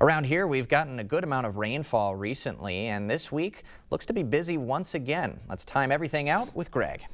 Around here, we've gotten a good amount of rainfall recently, and this week looks to be busy once again. Let's time everything out with Greg.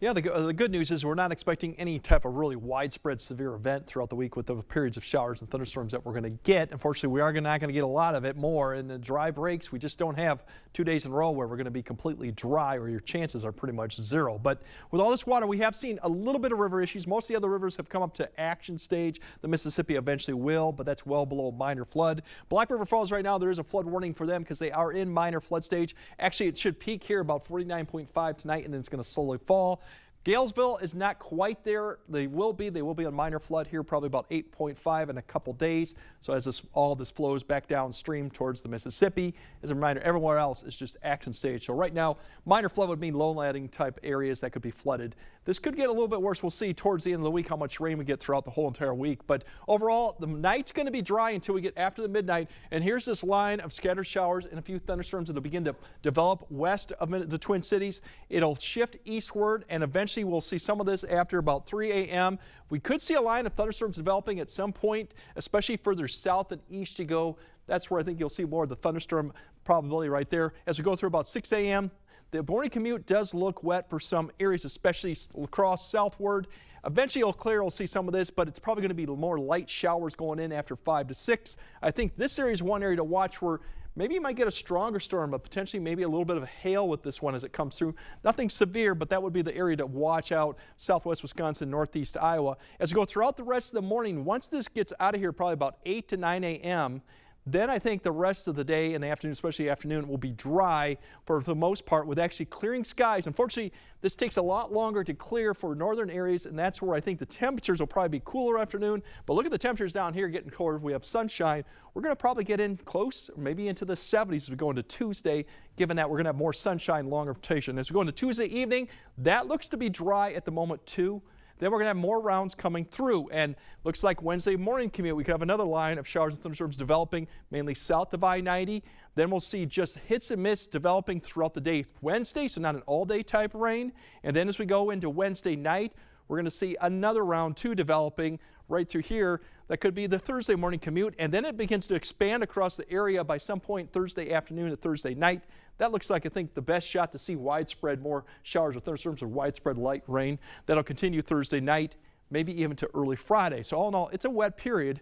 Yeah, the good news is we're not expecting any type of really widespread severe event throughout the week with the periods of showers and thunderstorms that we're going to get. Unfortunately, we are not going to get a lot of it more in the dry breaks. We just don't have 2 days in a row where we're going to be completely dry or your chances are pretty much zero. But with all this water, we have seen a little bit of river issues. Most of the other rivers have come up to action stage. The Mississippi eventually will, but that's well below minor flood. Black River Falls right now, there is a flood warning for them because they are in minor flood stage. Actually, it should peak here about 49.5 tonight, and then it's going to slowly fall. Galesville is not quite there. They will be on minor flood here, probably about 8.5 in a couple days. So as all this flows back downstream towards the Mississippi, as a reminder, everywhere else is just action stage. So right now, minor flood would mean low-lying type areas that could be flooded. This could get a little bit worse. We'll see towards the end of the week how much rain we get throughout the whole entire week. But overall, the night's going to be dry until we get after the midnight. And here's this line of scattered showers and a few thunderstorms that'll begin to develop west of the Twin Cities. It'll shift eastward, and eventually we'll see some of this after about 3 a.m. We could see a line of thunderstorms developing at some point, especially further south and east you go. That's where I think you'll see more of the thunderstorm probability right there. As we go through about 6 a.m., the morning commute does look wet for some areas, especially across southward. Eventually it'll clear, we'll see some of this, but it's probably going to be more light showers going in after 5 to 6. I think this area is one area to watch where maybe you might get a stronger storm, but potentially maybe a little bit of hail with this one as it comes through. Nothing severe, but that would be the area to watch out, southwest Wisconsin, northeast Iowa. As we go throughout the rest of the morning, once this gets out of here, probably about 8 to 9 a.m., then I think the rest of the day and the afternoon, especially the afternoon, will be dry for the most part with actually clearing skies. Unfortunately, this takes a lot longer to clear for northern areas, and that's where I think the temperatures will probably be cooler afternoon. But look at the temperatures down here getting cooler. We have sunshine. We're going to probably get in close, maybe into the 70s as we go into Tuesday, given that we're going to have more sunshine, longer rotation. As we go into Tuesday evening, that looks to be dry at the moment too. Then we're going to have more rounds coming through, and looks like Wednesday morning commute, we could have another line of showers and thunderstorms developing mainly south of I-90. Then we'll see just hits and misses developing throughout the day Wednesday, so not an all-day type of rain. And then as we go into Wednesday night, we're going to see another round 2 developing right through here. That could be the Thursday morning commute, and then it begins to expand across the area by some point Thursday afternoon to Thursday night. That looks like, I think, the best shot to see widespread more showers or thunderstorms or widespread light rain. That'll continue Thursday night, maybe even to early Friday. So all in all, it's a wet period.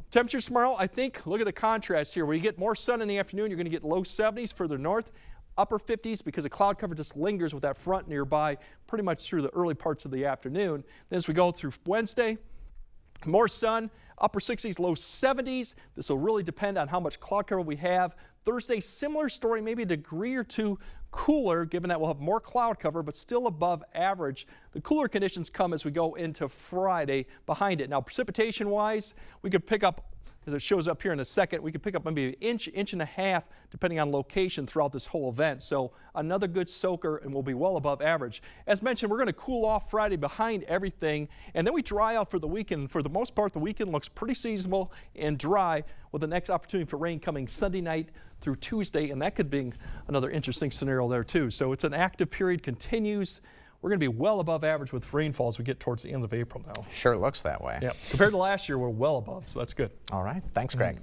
Temperatures tomorrow, I think, look at the contrast here. Where you get more sun in the afternoon, you're going to get low 70s further north. Upper 50s because the cloud cover just lingers with that front nearby pretty much through the early parts of the afternoon. Then as we go through Wednesday, more sun, upper 60s, low 70s. This will really depend on how much cloud cover we have. Thursday, similar story, maybe a degree or two cooler, given that we'll have more cloud cover, but still above average. The cooler conditions come as we go into Friday behind it. Now, precipitation-wise, we could pick up, as it shows up here in a second, we could pick up maybe an inch, inch and a half, depending on location throughout this whole event. So another good soaker, and we'll be well above average. As mentioned, we're going to cool off Friday behind everything, and then we dry out for the weekend. For the most part, the weekend looks pretty seasonable and dry, with the next opportunity for rain coming Sunday night through Tuesday, and that could be another interesting scenario there too. So it's an active period, continues. We're going to be well above average with rainfall as we get towards the end of April now. Sure looks that way. Yeah, compared to last year, we're well above, so that's good. All right. Thanks, Greg.